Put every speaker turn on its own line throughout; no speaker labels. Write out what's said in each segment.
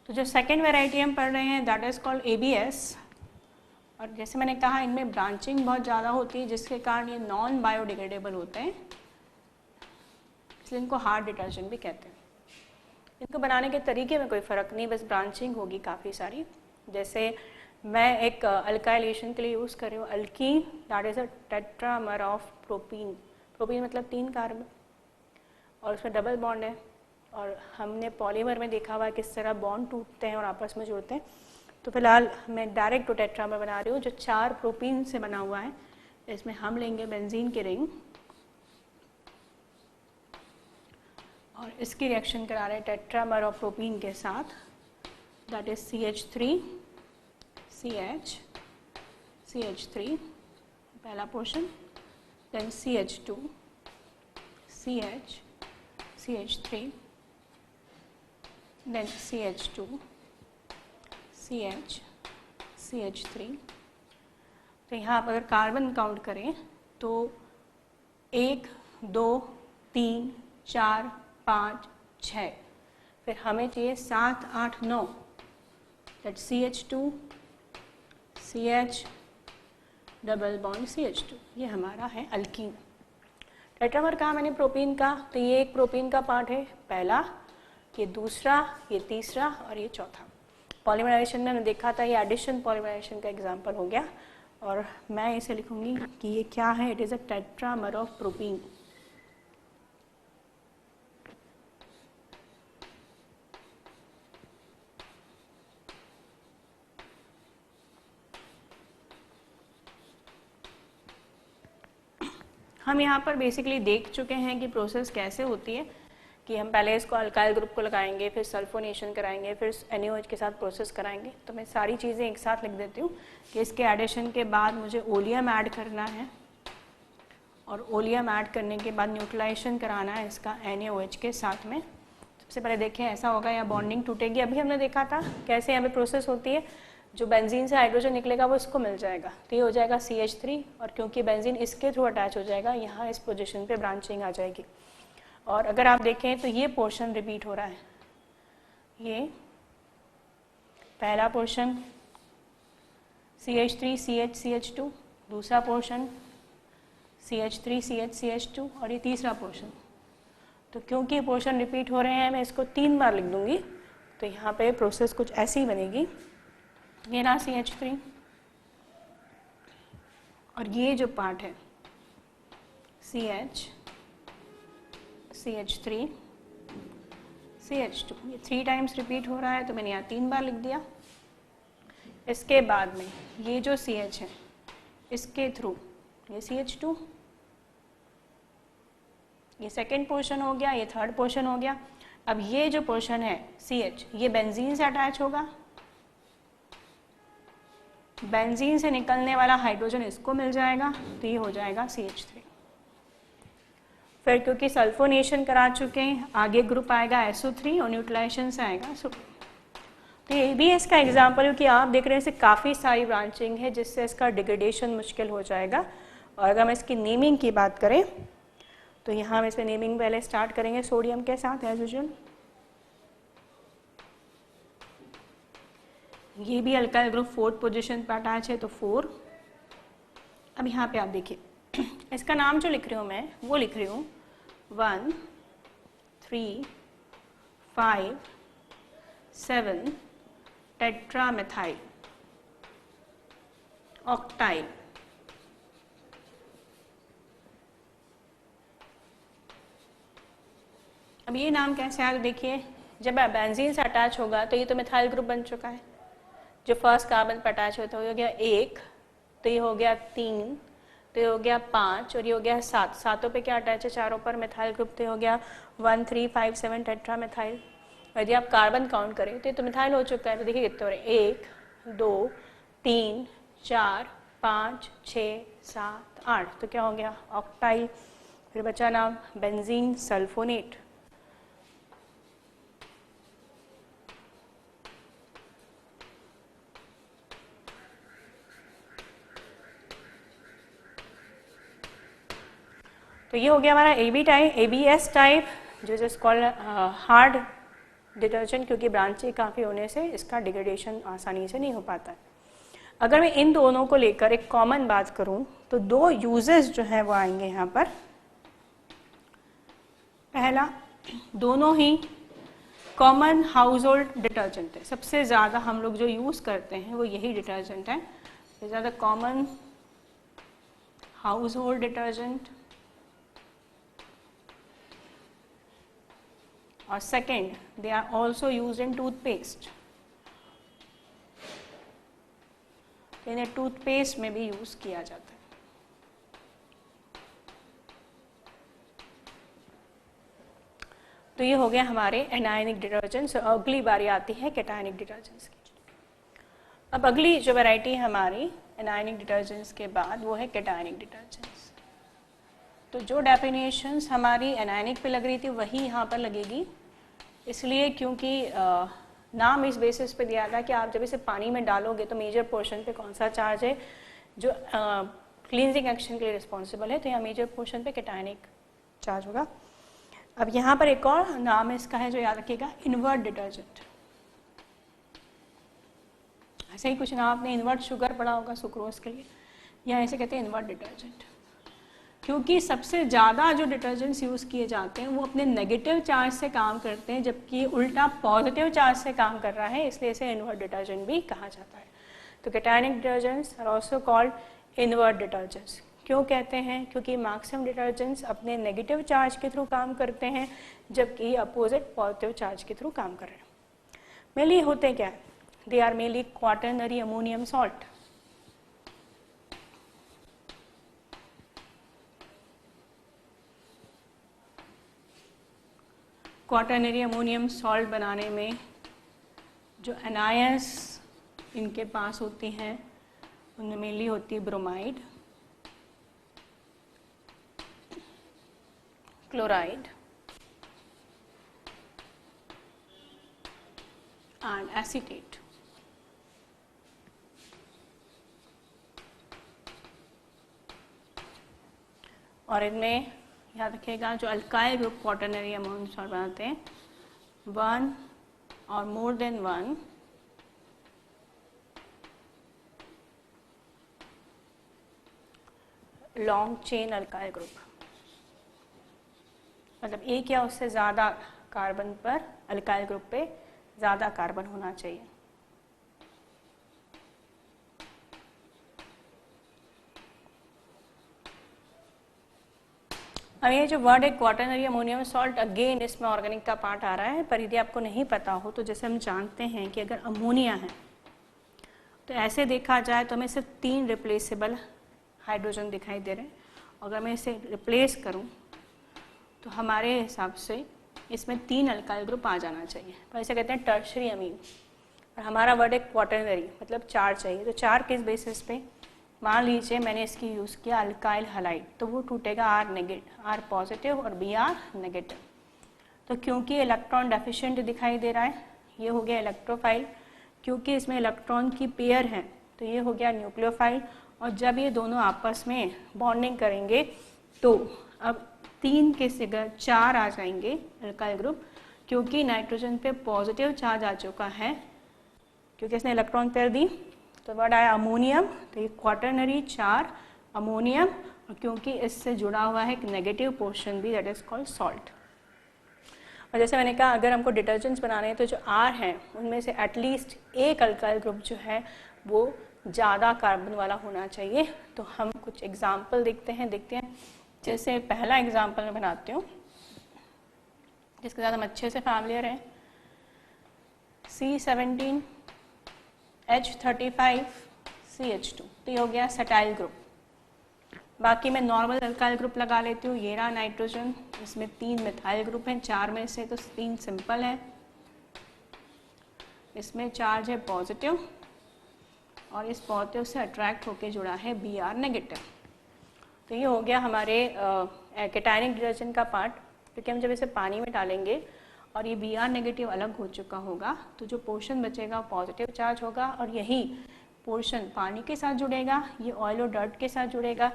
तो जो second variety हम पढ़ रहे हैं दैट इज़ कॉल्ड ABS। और जैसे मैंने कहा इनमें ब्रांचिंग बहुत ज़्यादा होती है जिसके कारण ये नॉन बायोडिग्रेडेबल होते हैं, इसलिए इनको हार्ड डिटर्जेंट भी कहते हैं। इनको बनाने के तरीके में कोई फ़र्क नहीं, बस ब्रांचिंग होगी काफ़ी सारी। जैसे मैं एक अल्काइलेशन के लिए यूज़ कर रही हूँ alkyne, that is a tetramer of propene. Propene मतलब 3 कार्बन और उसमें डबल बॉन्ड है, और हमने पॉलीमर में देखा हुआ है किस तरह बॉन्ड टूटते हैं और आपस में जुड़ते हैं। तो फिलहाल मैं डायरेक्ट टू टेट्रामर बना रही हूँ जो 4 प्रोपीन से बना हुआ है। इसमें हम लेंगे बेंजीन की रिंग और इसकी रिएक्शन करा रहे हैं टेट्रामर ऑफ प्रोपीन के साथ, that is CH3 CH CH3 पहला portion, then CH2 CH CH3, then CH2 CH CH3। तो यहाँ आप अगर कार्बन काउंट करें तो 1 2 3 4 5 6, फिर हमें चाहिए 7 8 9, that CH2 CH double bond CH2, ये हमारा है अल्कीन। टेट्रामर कहा मैंने प्रोपीन का, तो ये एक प्रोपीन का पार्ट है पहला, ये दूसरा, ये तीसरा और ये चौथा। पॉलीमराइजेशन में देखा था ये एडिशन पॉलीमराइजेशन का एग्जांपल हो गया, और मैं इसे लिखूंगी कि ये क्या है, it is a tetramer of propene. हम यहाँ पर बेसिकली देख चुके हैं कि प्रोसेस कैसे होती है, कि हम पहले इसको अल्काइल ग्रुप को लगाएंगे, फिर सल्फोनेशन कराएंगे, फिर NaOH के साथ प्रोसेस कराएंगे। तो मैं सारी चीज़ें एक साथ लिख देती हूँ कि इसके एडिशन के बाद मुझे ओलियम ऐड करना है, और ओलियम ऐड करने के बाद न्यूट्रलाइजेशन कराना है इसका NaOH के साथ में। सबसे पहले देखें ऐसा होगा या बॉन्डिंग टूटेगी। अभी हमने देखा था कैसे यहाँ पे प्रोसेस होती है, जो बेंजीन से हाइड्रोजन निकलेगा वो इसको मिल जाएगा, तो ये हो जाएगा CH3, और क्योंकि बेंजीन इसके थ्रू अटैच हो जाएगा यहाँ इस पोजीशन पे ब्रांचिंग आ जाएगी। और अगर आप देखें तो ये पोर्शन रिपीट हो रहा है, ये पहला पोर्शन CH3 CH CH2, दूसरा पोर्शन CH3 CH CH2, और ये तीसरा पोर्शन। तो क्योंकि ये पोर्शन रिपीट हो रहे हैं मैं इसको 3 बार लिख दूंगी, तो यहाँ पे प्रोसेस कुछ ऐसी बनेगी। ये ना CH3, और ये जो पार्ट है CH CH3 CH2, ये 3 टाइम्स रिपीट हो रहा है, तो मैंने यहाँ 3 बार लिख दिया। इसके बाद में ये जो CH है इसके थ्रू ये CH2, ये सेकेंड पोर्शन हो गया, ये थर्ड पोर्शन हो गया। अब ये जो पोर्शन है CH, ये बेंजीन से अटैच होगा, बेंजीन से निकलने वाला हाइड्रोजन इसको मिल जाएगा, तो ये हो जाएगा CH3। फिर क्योंकि सल्फोनेशन करा चुके हैं, आगे ग्रुप आएगा SO3 और न्यूट्रलाइजेशन से आएगा SO2। तो ये भी इसका एग्जाम्पल है कि आप देख रहे हैं इससे काफ़ी सारी ब्रांचिंग है जिससे इसका डिग्रेडेशन मुश्किल हो जाएगा। और अगर हम इसकी नेमिंग की बात करें तो यहाँ हम इसमें नेमिंग पहले स्टार्ट करेंगे सोडियम के साथ एज यूजुअल। ये भी अल्काइल ग्रुप 4th पोजीशन पर अटैच है, तो 4। अब यहाँ पे आप देखिए इसका नाम जो लिख रही हूँ मैं वो लिख रही हूँ 1 3 5 7 टेट्रामेथाइल ऑक्टाइल। अब ये नाम कैसे आया, तो देखिए जब बेंजीन से अटैच होगा तो ये तो मिथाइल ग्रुप बन चुका है। जो फर्स्ट कार्बन पर अटैच होता है हो गया 1, तो ये हो गया 3, तो ये हो गया 5, और ये हो गया 7। सातों पे क्या अटैच है, चारों पर मिथाइल ग्रुप, तो ये हो गया 1 3 5 7 टेट्रामेथाइल। यदि आप कार्बन काउंट करें तो ये तो मिथाइल हो चुका है, तो देखिए कितने हो रहे हैं 1 2 3 4 5 6 7 8, तो क्या हो गया ऑक्टाइल। फिर बचा नाम बेंजीन सल्फोनेट। तो ये हो गया हमारा ABS टाइप जो इज कॉल्ड हार्ड डिटर्जेंट, क्योंकि ब्रांचें काफ़ी होने से इसका डिग्रेडेशन आसानी से नहीं हो पाता है। अगर मैं इन दोनों को लेकर एक कॉमन बात करूं तो दो यूजेस जो है वो आएंगे यहाँ पर। पहला, दोनों ही कॉमन हाउस होल्ड डिटर्जेंट है, सबसे ज़्यादा हम लोग जो यूज़ करते हैं वो यही डिटर्जेंट है, ज़्यादा कॉमन हाउस होल्ड डिटर्जेंट। और second, they are also use in toothpaste, इन्हें टूथपेस्ट में भी यूज़ किया जाता है। तो ये हो गया हमारे एनायनिक डिटर्जेंट्स। और अगली बारी आती है कैटायनिक डिटर्जेंट्स की। अब अगली जो वैरायटी है हमारी एनायनिक डिटर्जेंट्स के बाद वो है कैटायनिक डिटर्जेंट्स। तो जो डेफिनेशंस हमारी एनायनिक पे लग रही थी वही यहाँ पर लगेगी, इसलिए क्योंकि नाम इस बेसिस पे दिया था कि आप जब इसे पानी में डालोगे तो मेजर पोर्शन पे कौन सा चार्ज है जो क्लींजिंग एक्शन के लिए रिस्पॉन्सिबल है, तो यहाँ मेजर पोर्शन पे कैटायनिक चार्ज होगा। अब यहाँ पर एक और नाम इसका है जो याद रखिएगा, इनवर्ट डिटर्जेंट। ऐसे ही कुछ नाम आपने इनवर्ट शुगर पढ़ा होगा सुक्रोज के लिए, या ऐसे कहते हैं इनवर्ट डिटर्जेंट, क्योंकि सबसे ज़्यादा जो डिटर्जेंट्स यूज़ किए जाते हैं वो अपने नेगेटिव चार्ज से काम करते हैं, जबकि उल्टा पॉजिटिव चार्ज से काम कर रहा है, इसलिए इसे इनवर्ट डिटर्जेंट भी कहा जाता है। तो cationic detergents are also called invert detergents. क्यों कहते हैं? क्योंकि मैक्सिमम डिटर्जेंट्स अपने नेगेटिव चार्ज के थ्रू काम करते हैं, जबकि अपोजिट पॉजिटिव चार्ज के थ्रू काम कर रहे हैं। मेनली होते क्या है? They are mainly quaternary ammonium salt. Quaternary ammonium salt बनाने में जो एनायंस इनके पास होती हैं उनमें मेनली होती है ब्रोमाइड, क्लोराइड एंड एसीटेट। और इनमें याद रखिएगा जो alkyl group quaternary ammonium salt बनाते हैं, वन और more than one long chain alkyl group, मतलब एक या उससे ज़्यादा कार्बन पर अल्काइल ग्रुप पे ज़्यादा कार्बन होना चाहिए। अब ये जो वर्ड है क्वाटरनरी अमोनियम सॉल्ट, अगेन इसमें ऑर्गेनिक का पार्ट आ रहा है, पर यदि आपको नहीं पता हो तो जैसे हम जानते हैं कि अगर अमोनिया है तो ऐसे देखा जाए तो हमें सिर्फ 3 रिप्लेसेबल हाइड्रोजन दिखाई दे रहे हैं। अगर मैं इसे रिप्लेस करूं तो हमारे हिसाब से इसमें 3 अल्काइल ग्रुप आ जाना चाहिए, पर इसे कहते हैं टर्शरी अमीन। और हमारा वर्ड है क्वाटरनरी, मतलब 4 चाहिए। तो 4 किस बेसिस पे? मान लीजिए मैंने इसकी यूज़ किया अल्काइल हलाइड, तो वो टूटेगा आर पॉजिटिव और बी आर नेगेटिव। तो क्योंकि इलेक्ट्रॉन डेफिशिएंट दिखाई दे रहा है, ये हो गया इलेक्ट्रोफाइल। क्योंकि इसमें इलेक्ट्रॉन की पेयर है तो ये हो गया न्यूक्लियोफाइल। और जब ये दोनों आपस में बॉन्डिंग करेंगे तो अब 3 के जगह 4 आ जाएंगे अल्काइल ग्रुप, क्योंकि नाइट्रोजन पे पॉजिटिव चार्ज आ चुका है, क्योंकि इसने इलेक्ट्रॉन पेयर दी। तो वर्ड आया अमोनियम, तो ये क्वाटरनरी 4 अमोनियम, और क्योंकि इससे जुड़ा हुआ है एक नेगेटिव पोर्शन भी, दैट इज कॉल्ड सॉल्ट। और जैसे मैंने कहा अगर हमको डिटर्जेंट्स बनाने हैं तो जो आर हैं उनमें से एटलीस्ट एक अल्काइल ग्रुप जो है वो ज़्यादा कार्बन वाला होना चाहिए। तो हम कुछ एग्जाम्पल देखते हैं। जैसे पहला एग्जाम्पल मैं बनाती हूँ जिसके साथ हम अच्छे से फैमिलियर हैं। C17 H35 CH2, तो ये हो गया सेटाइल ग्रुप। बाकी मैं नॉर्मल अल्काइल ग्रुप लगा लेती हूँ। ये रहा नाइट्रोजन, इसमें 3 मिथाइल ग्रुप हैं 4 में से, तो 3 सिंपल है। इसमें चार्ज है पॉजिटिव और इस पॉजिटिव से अट्रैक्ट होके जुड़ा है Br नेगेटिव। तो ये हो गया हमारे कैटायनिक डिटर्जेंट का पार्ट, क्योंकि हम जब इसे पानी में डालेंगे और ये Br नेगेटिव अलग हो चुका होगा तो जो पोर्शन बचेगा पॉजिटिव चार्ज होगा, और यही पोर्शन पानी के साथ जुड़ेगा, ये ऑयल और डर्ट के साथ जुड़ेगा,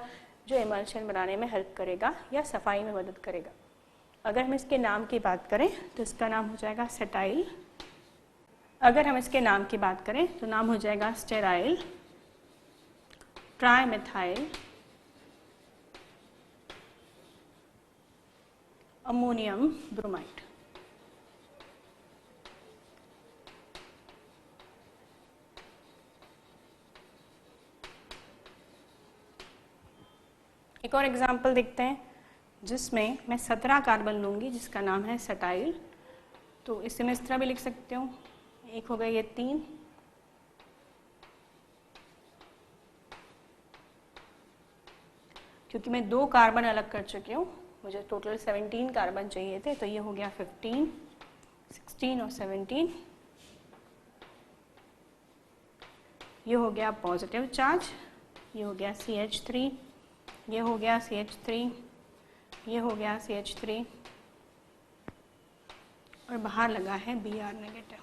जो इमल्शन बनाने में हेल्प करेगा या सफाई में मदद करेगा। अगर हम इसके नाम की बात करें तो इसका नाम हो जाएगा सेटाइल। अगर हम इसके नाम की बात करें तो नाम हो जाएगा स्टेराइल ट्राइमेथाइल अमोनियम ब्रोमाइड। एक और एग्जाम्पल देखते हैं जिसमें मैं 17 कार्बन लूँगी जिसका नाम है सेटाइल। तो इसे मैं इस तरह भी लिख सकती हूँ, एक हो गया ये 3, क्योंकि मैं 2 कार्बन अलग कर चुकी हूँ, मुझे टोटल 17 कार्बन चाहिए थे, तो ये हो गया 15, 16 और 17। ये हो गया पॉजिटिव चार्ज, ये हो गया CH3, ये हो गया CH3, ये हो गया CH3 और बाहर लगा है Br नेगेटिव।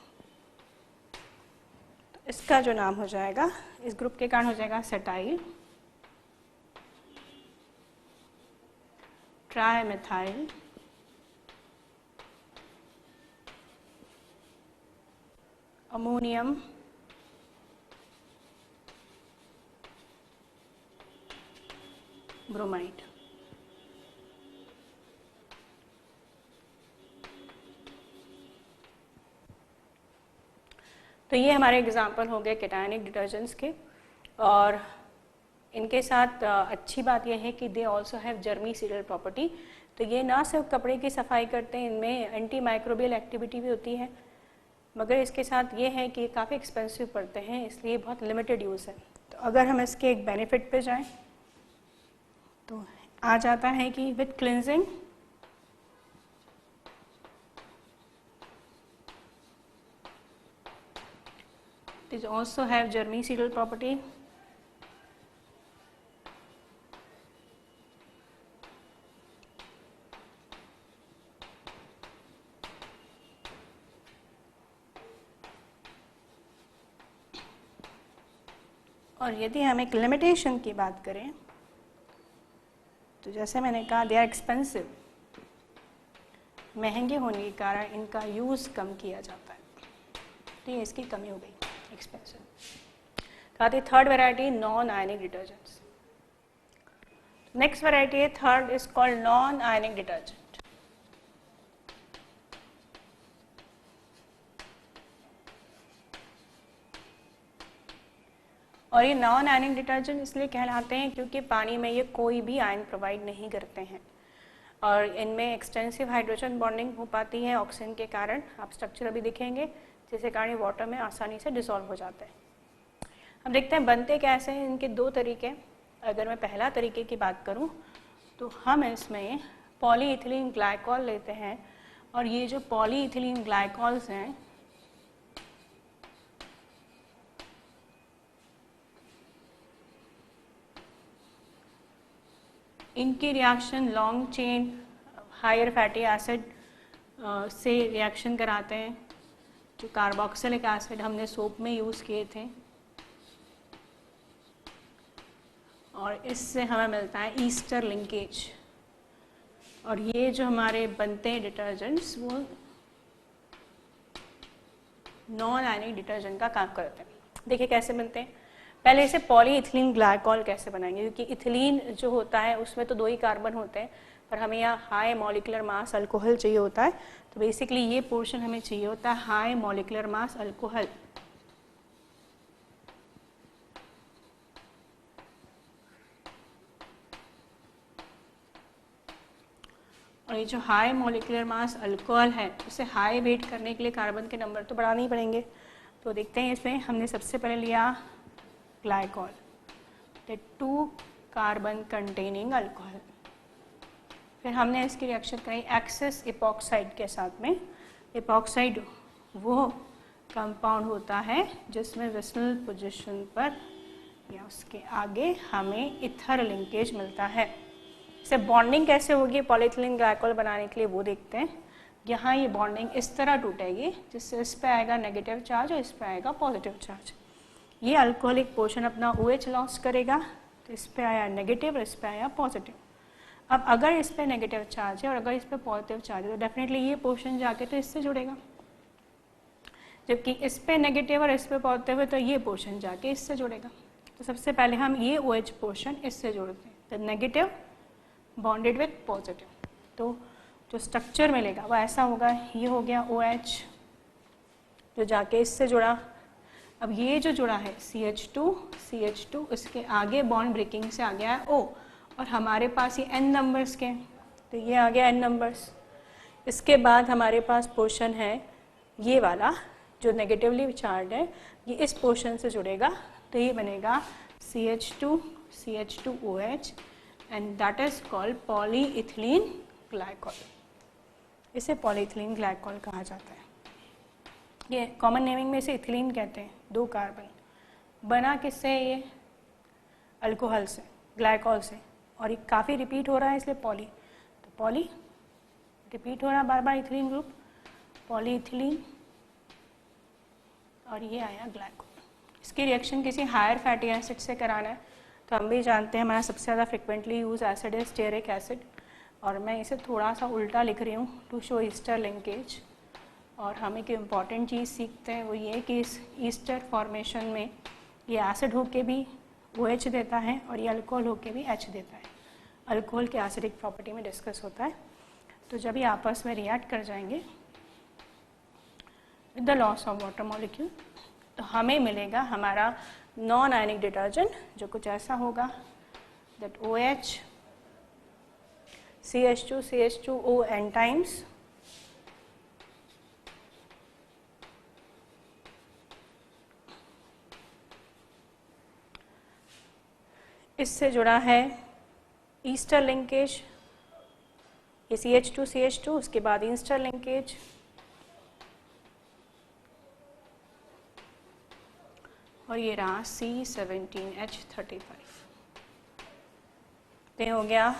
तो इसका जो नाम हो जाएगा, इस ग्रुप के कारण हो जाएगा सेटाइल ट्राइमेथाइल अमोनियम ब्रोमाइड। तो ये हमारे एग्जाम्पल हो गए केटायनिक डिटर्जेंट्स के। और इनके साथ अच्छी बात यह है कि दे ऑल्सो हैव जर्मीसीडल प्रॉपर्टी। तो ये ना सिर्फ कपड़े की सफाई करते हैं, इनमें एंटी माइक्रोबियल एक्टिविटी भी होती है, मगर इसके साथ ये है कि काफ़ी एक्सपेंसिव पड़ते हैं, इसलिए बहुत लिमिटेड यूज़ है। तो अगर हम इसके एक बेनिफिट पे जाएं तो आ जाता है कि with cleansing it also have germicidal property, और यदि हम एक लिमिटेशन की बात करें तो जैसे मैंने कहा दे आर एक्सपेंसिव, महंगे होने के कारण इनका यूज़ कम किया जाता है, तो ये इसकी कमी हो गई, एक्सपेंसिव। कहते हैं third variety non ionic detergents. Next variety है third is called non ionic detergent. और ये नॉन आयनिक डिटर्जेंट इसलिए कहलाते हैं क्योंकि पानी में ये कोई भी आयन प्रोवाइड नहीं करते हैं और इनमें एक्सटेंसिव हाइड्रोजन बॉन्डिंग हो पाती है ऑक्सीजन के कारण। आप स्ट्रक्चर अभी देखेंगे, जिसके कारण वाटर में आसानी से डिसॉल्व हो जाते हैं। हम देखते हैं बनते कैसे हैं। इनके 2 तरीके। अगर मैं पहला तरीके की बात करूं तो हम इसमें पॉलीइथिलीन ग्लाइकॉल लेते हैं और ये जो पॉलीइथिलीन ग्लाइकॉल्स हैं इनकी reaction long chain higher fatty acid से रिएक्शन कराते हैं। जो कार्बोक्सिलिक एसिड हमने सोप में यूज़ किए थे और इससे हमें मिलता है ईस्टर लिंकेज। और ये जो हमारे बनते हैं डिटर्जेंट्स वो नॉन आयनिक डिटर्जेंट का काम करते हैं। देखिए कैसे बनते हैं। पहले इसे पॉलीइथिलीन ग्लाइकॉल कैसे बनाएंगे, क्योंकि इथिलीन जो होता है उसमें तो 2 ही कार्बन होते हैं, पर हमें यहाँ हाई मॉलिक्यूलर मास अल्कोहल चाहिए होता है। तो बेसिकली ये पोर्शन हमें चाहिए होता है हाई मॉलिक्यूलर मास अल्कोहल। और ये जो हाई मॉलिक्यूलर मास अल्कोहल है उसे हाई वेट करने के लिए कार्बन के नंबर तो बढ़ाने ही पड़ेंगे। तो देखते हैं इसमें हमने सबसे पहले लिया ग्लाइकॉल, 2 कार्बन कंटेनिंग अल्कोहल। फिर हमने इसकी रिएक्शन करी एक्सेस इपॉक्साइड के साथ में। इपॉक्साइड वो कंपाउंड होता है जिसमें विस्नल पोजीशन पर या उसके आगे हमें इथर लिंकेज मिलता है। इसे बॉन्डिंग कैसे होगी पॉलीइथिलीन ग्लाइकॉल बनाने के लिए वो देखते हैं। यहाँ ये बॉन्डिंग इस तरह टूटेगी जिससे इस पे आएगा नेगेटिव चार्ज और इस पे आएगा पॉजिटिव चार्ज। ये अल्कोहलिक पोर्शन अपना OH लॉस करेगा, तो इस पे आया नेगेटिव और इस पे आया पॉजिटिव। अब अगर इस पे नेगेटिव चार्ज है और अगर इस पे पॉजिटिव चार्ज है तो डेफिनेटली ये पोर्शन जाके तो इससे जुड़ेगा, जबकि इस पे नेगेटिव और इस पे पॉजिटिव है तो ये पोर्शन जाके इससे जुड़ेगा। तो सबसे पहले हम ये OH पोर्शन इससे जोड़ते हैं, तो नेगेटिव बॉन्डेड विथ पॉजिटिव, तो जो स्ट्रक्चर मिलेगा वो ऐसा होगा, ये हो गया OH जो जाके इससे जुड़ा। अब ये जो जुड़ा है CH2, इसके आगे बॉन्ड ब्रेकिंग से आ गया है O, और हमारे पास ये N नंबर्स के, तो ये आ गया N नंबर्स। इसके बाद हमारे पास पोर्शन है ये वाला जो नेगेटिवली चार्ज है, ये इस पोर्शन से जुड़ेगा, तो ये बनेगा CH2OH and that is called polyethylene glycol. इसे पॉलीइथिलीन ग्लाइकॉल कहा जाता है। ये कॉमन नेमिंग में इसे इथिलीन कहते हैं। 2 कार्बन बना किससे, ये अल्कोहल से, ग्लाइकॉल से, और ये काफ़ी रिपीट हो रहा है इसलिए पॉली, तो पॉली रिपीट हो रहा है बार बार, इथिलीन ग्रुप, पॉलीइथिलीन, और ये आया ग्लाइकॉल। इसकी रिएक्शन किसी हायर फैटी एसिड से कराना है तो हम भी जानते हैं हमारा सबसे ज़्यादा फ्रिक्वेंटली यूज एसिड है स्टेरिक एसिड, और मैं इसे थोड़ा सा उल्टा लिख रही हूँ टू शो ईस्टर लिंकेज। और हम एक इम्पॉर्टेंट चीज़ सीखते हैं वो ये कि इस ईस्टर फॉर्मेशन में ये एसिड होके भी OH देता है और ये अल्कोहल होके भी H देता है। अल्कोहल के एसिडिक प्रॉपर्टी में डिस्कस होता है। तो जब ये आपस में रिएक्ट कर जाएंगे with the loss of water molecule तो हमें मिलेगा हमारा नॉन आयनिक डिटर्जेंट, जो कुछ ऐसा होगा that OH CH2O n times इससे जुड़ा है ईस्टर लिंकेज, ये CH2 उसके बाद ईस्टर लिंकेज, और ये रहा C17H35। तो हो गया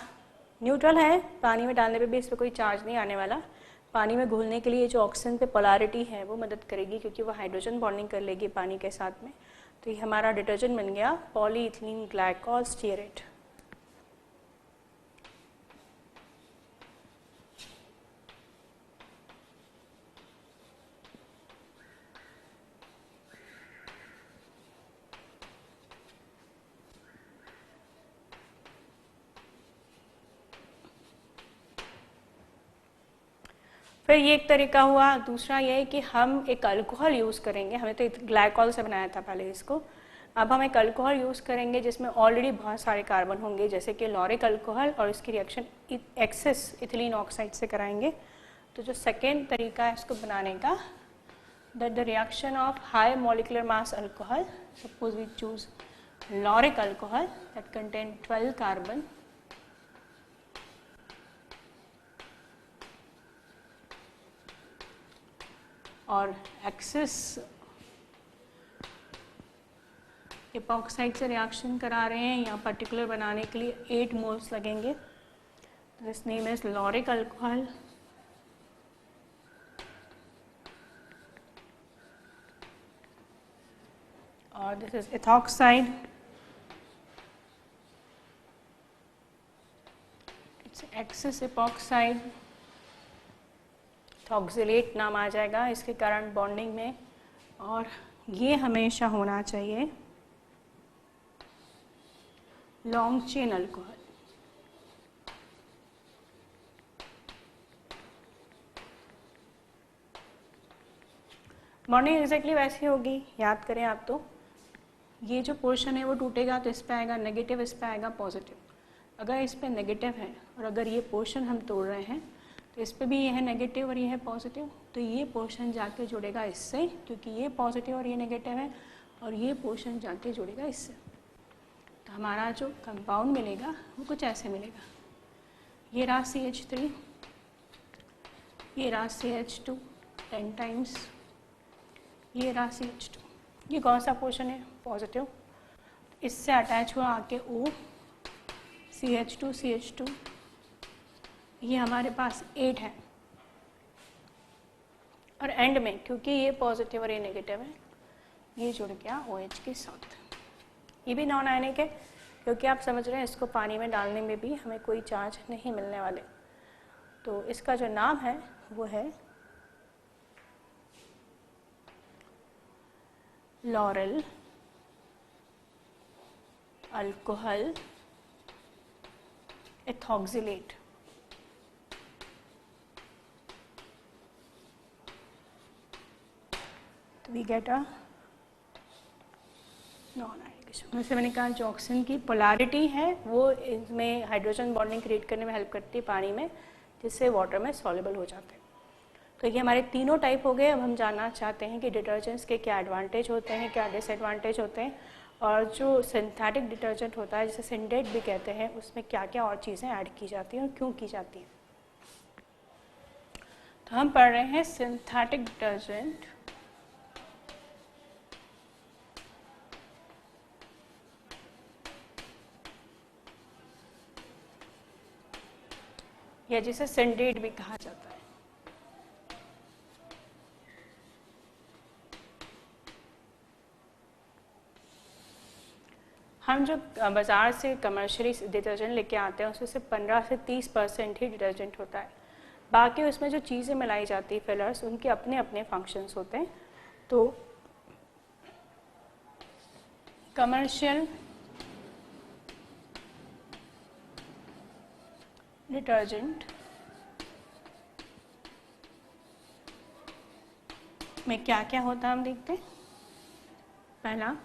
न्यूट्रल है, पानी में डालने पे भी इस पर कोई चार्ज नहीं आने वाला। पानी में घुलने के लिए जो ऑक्सीजन पे पोलैरिटी है वो मदद करेगी क्योंकि वो हाइड्रोजन बॉन्डिंग कर लेगी पानी के साथ में। तो ये हमारा डिटर्जेंट बन गया पॉलीइथिलीन ग्लाइकॉल स्टीयरेट। फिर ये एक तरीका हुआ। दूसरा ये है कि हम एक अल्कोहल यूज़ करेंगे, हमने तो ग्लाइकॉल से बनाया था पहले इसको, अब हम एक अल्कोहल यूज़ करेंगे जिसमें ऑलरेडी बहुत सारे कार्बन होंगे, जैसे कि लॉरिक अल्कोहल, और इसकी रिएक्शन एक्सेस इथिलीन ऑक्साइड से कराएंगे। तो जो सेकेंड तरीका है इसको बनाने का, that the reaction of high molecular mass alcohol, suppose we choose lauric alcohol that contain 12 carbon, और एक्सेस एपॉक्साइड से रिएक्शन करा रहे हैं, यहाँ पर्टिकुलर बनाने के लिए 8 मोल्स लगेंगे। This name is lauric alcohol. और this is ethoxide, its excess epoxide, oxalate नाम आ जाएगा इसके कारण बॉन्डिंग में, और ये हमेशा होना चाहिए long chain alcohol. Bonding exactly वैसी होगी, याद करें आप, तो ये जो पोर्शन है वो टूटेगा तो इस पे आएगा नेगेटिव, इस पे आएगा पॉजिटिव। अगर इस पे नेगेटिव है और अगर ये पोर्शन हम तोड़ रहे हैं तो इस पे भी ये है नेगेटिव और ये है पॉजिटिव, तो ये पोर्शन जाके जुड़ेगा इससे, क्योंकि ये पॉजिटिव और ये नेगेटिव है, और ये पोर्शन जाके जुड़ेगा इससे। तो हमारा जो कंपाउंड मिलेगा वो कुछ ऐसे मिलेगा, ये रहा CH3, ये रहा CH2 10 टाइम्स, ये रहा CH2। ये कौन सा पोर्शन है? पॉजिटिव। इससे अटैच हुआ आके O, CH2, ये हमारे पास 8 है, और एंड में क्योंकि ये पॉजिटिव और ये नेगेटिव है, ये जुड़ गया OH के साथ। ये भी नॉन आयनिक है, क्योंकि आप समझ रहे हैं इसको पानी में डालने में भी हमें कोई चार्ज नहीं मिलने वाले। तो इसका जो नाम है वो है लॉरेल अल्कोहल एथॉक्सिलेट। तो we get a non ionic. वैसे मैंने कहा जो ऑक्सीजन की पोलैरिटी है वो इसमें हाइड्रोजन बॉन्डिंग क्रिएट करने में हेल्प करती है पानी में, जिससे वाटर में सॉल्युबल हो जाते हैं। तो ये हमारे तीनों टाइप हो गए। अब हम जानना चाहते हैं कि डिटर्जेंट्स के क्या एडवांटेज होते हैं, क्या डिसएडवांटेज होते हैं, और जो सिंथेटिक डिटर्जेंट होता है जिसे सिंडेट भी कहते हैं उसमें क्या क्या और चीज़ें ऐड की जाती हैं और क्यों की जाती हैं। तो हम पढ़ रहे हैं सिंथेटिक डिटर्जेंट। या जिसे सिंडेट भी कहा जाता है। हम जो बाज़ार से कमर्शियली डिटर्जेंट लेके आते हैं उसमें से 15 से 30% ही डिटर्जेंट होता है। बाकी उसमें जो चीज़ें मिलाई जाती है फिलर्स, उनके अपने अपने फंक्शंस होते हैं। तो कमर्शियल डिटर्जेंट में क्या क्या होता है हम देखते हैं। पहला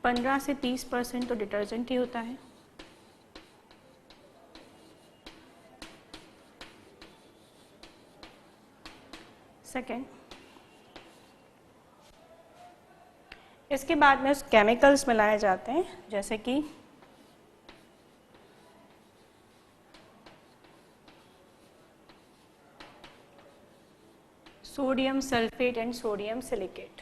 15 से 30% तो डिटर्जेंट ही होता है। सेकेंड, इसके बाद में उस केमिकल्स मिलाए जाते हैं जैसे कि sodium sulphate and sodium silicate.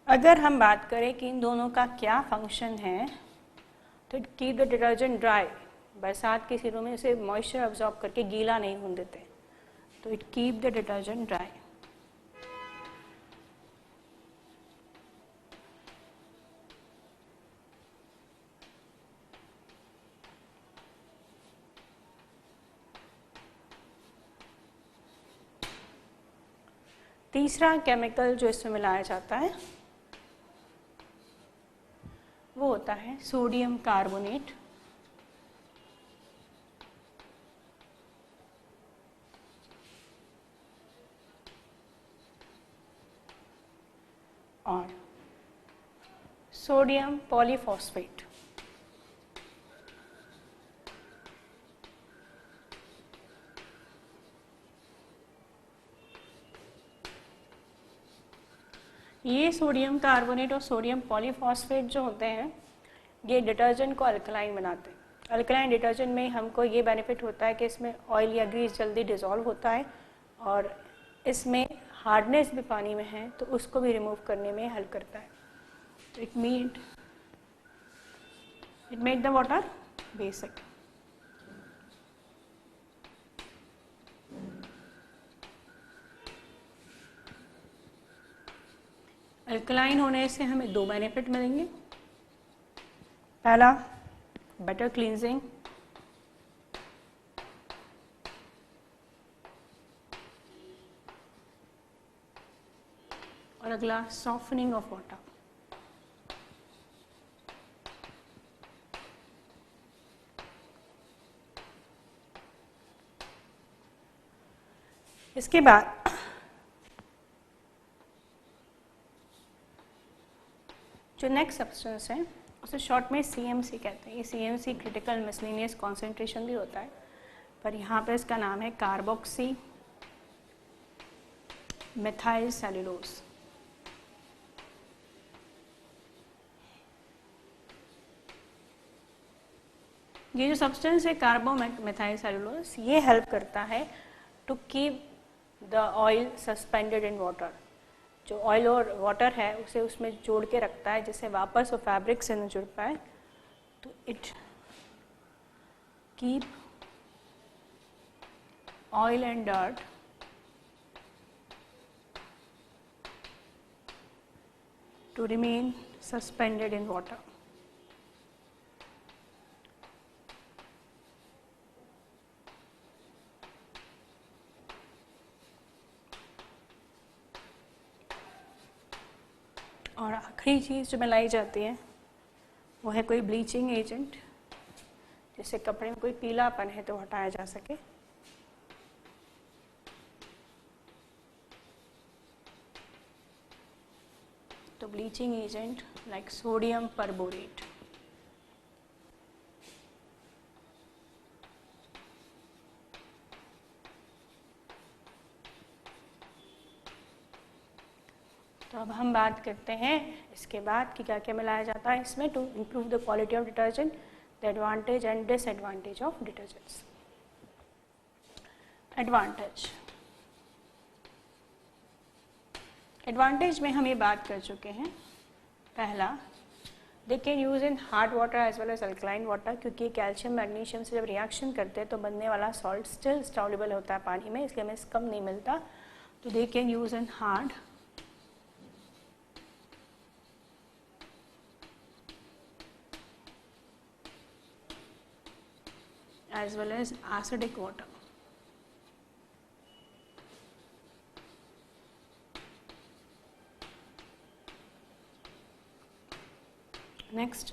अगर हम बात करें कि इन दोनों का क्या फंक्शन है, तो कीप द डिटर्जेंट ड्राई। बरसात के सीजन में इसे मॉइस्चर अब्जॉर्ब करके गीला नहीं होने देते, तो it keep the detergent dry. तीसरा केमिकल जो इसमें मिलाया जाता है वो होता है सोडियम कार्बोनेट। और सोडियम पॉलीफॉस्फेट। ये सोडियम कार्बोनेट और सोडियम पॉलीफॉस्फेट जो होते हैं ये डिटर्जेंट को अल्कलाइन बनाते हैं। अल्कलाइन डिटर्जेंट में हमको ये बेनिफिट होता है कि इसमें ऑयल या ग्रीस जल्दी डिज़ोल्व होता है और इसमें हार्डनेस भी पानी में है तो उसको भी रिमूव करने में हेल्प करता है। तो it made the water basic. Alkaline होने से हमें दो बेनिफिट मिलेंगे। पहला, बेटर क्लींजिंग, और अगला सॉफ्टनिंग ऑफ वाटर। इसके बाद जो नेक्स्ट सब्सटेंस है उसे शॉर्ट में CMC कहते हैं। ये CMC क्रिटिकल मिसलेनियस कॉन्सेंट्रेशन भी होता है, पर यहाँ पे इसका नाम है कार्बोक्सी मेथाइल सेलुलोज। ये जो सब्सटेंस है कार्बो मेथाइल सेलुलोज, ये हेल्प करता है to keep the oil suspended in water. जो ऑयल और वाटर है उसे उसमें जोड़ के रखता है जिससे वापस वो फैब्रिक से न जुड़ पाए। तो it keep oil and dirt to remain suspended in water. और आखिरी चीज़ जो मिलाई जाती है वो है कोई ब्लीचिंग एजेंट, जिससे कपड़े में कोई पीलापन है तो हटाया जा सके। तो bleaching agent like sodium perborate. तो अब हम बात करते हैं इसके बाद कि क्या क्या मिलाया जाता है इसमें to improve the quality of detergent, the advantage and disadvantage of detergents. Advantage में हम ये बात कर चुके हैं। पहला, they can use in hard water as well as alkaline water, क्योंकि कैल्शियम मैग्नीशियम से जब रिएक्शन करते हैं तो बनने वाला सॉल्ट स्टिल सॉल्युबल होता है पानी में, इसलिए हमें कम नहीं मिलता। तो दे can use in hard as well as acidic water. Next,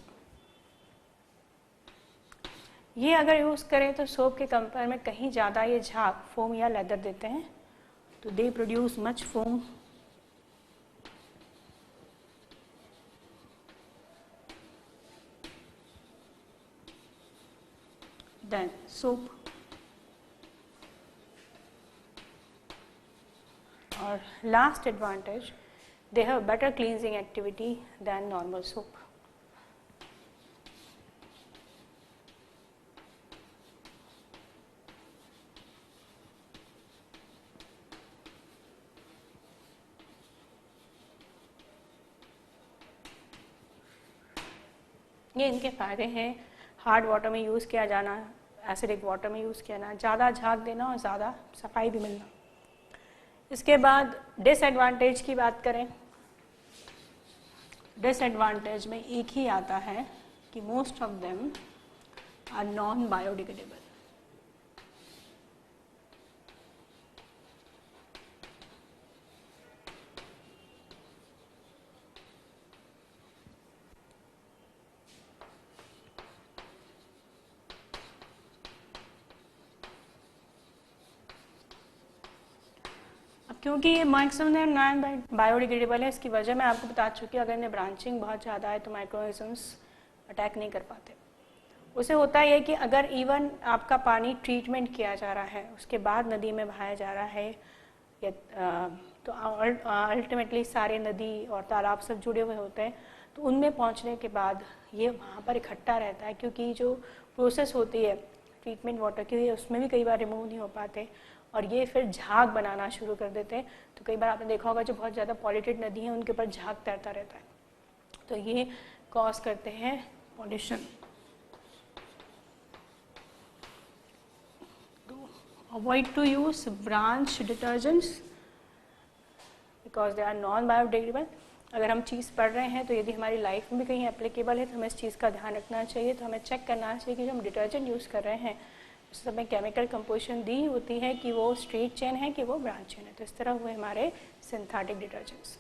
ये अगर यूज़ करें तो सोप के कंपेयर में कहीं ज़्यादा ये झाग फोम या लेदर देते हैं, तो they produce much foam than soap. और last advantage, they have better cleansing activity than normal soap. ये इनके फ़ायदे हैं। हार्ड वाटर में यूज़ किया जाना, एसिडिक वाटर में यूज़ किया जाना, ज़्यादा झाग देना और ज़्यादा सफाई भी मिलना। इसके बाद डिसएडवांटेज की बात करें, डिसएडवांटेज में एक ही आता है कि most of them are non biodegradable. क्योंकि ये मैक्सिमम नॉन बायोडिग्रेडेबल है, इसकी वजह मैं आपको बता चुकी हूँ। अगर इन्हें ब्रांचिंग बहुत ज़्यादा है तो माइक्रोऑर्गेनिजम्स अटैक नहीं कर पाते। उसे होता है कि अगर इवन आपका पानी ट्रीटमेंट किया जा रहा है, उसके बाद नदी में बहाया जा रहा है, या तो अल्टीमेटली सारे नदी और तालाब सब जुड़े हुए होते हैं, तो उनमें पहुँचने के बाद ये वहाँ पर इकट्ठा रहता है, क्योंकि जो प्रोसेस होती है ट्रीटमेंट वाटर की, उसमें भी कई बार रिमूव नहीं हो पाते और ये फिर झाग बनाना शुरू कर देते हैं। तो कई बार आपने देखा होगा जो बहुत ज़्यादा पॉल्यूटेड नदी है उनके ऊपर झाग तैरता रहता है, तो ये कॉज करते हैं पॉल्यूशन। तो avoid to use branch detergents because they are non biodegradable. अगर हम चीज़ पढ़ रहे हैं तो यदि हमारी लाइफ में भी कहीं एप्लीकेबल है तो हमें इस चीज़ का ध्यान रखना चाहिए। तो हमें चेक करना चाहिए कि जो हम डिटर्जेंट यूज़ कर रहे हैं उस समय केमिकल कंपोजिशन दी होती है कि वो स्ट्रेट चेन है कि वो ब्रांच चेन है। तो इस तरह हुए हमारे सिंथेटिक डिटर्जेंट्स।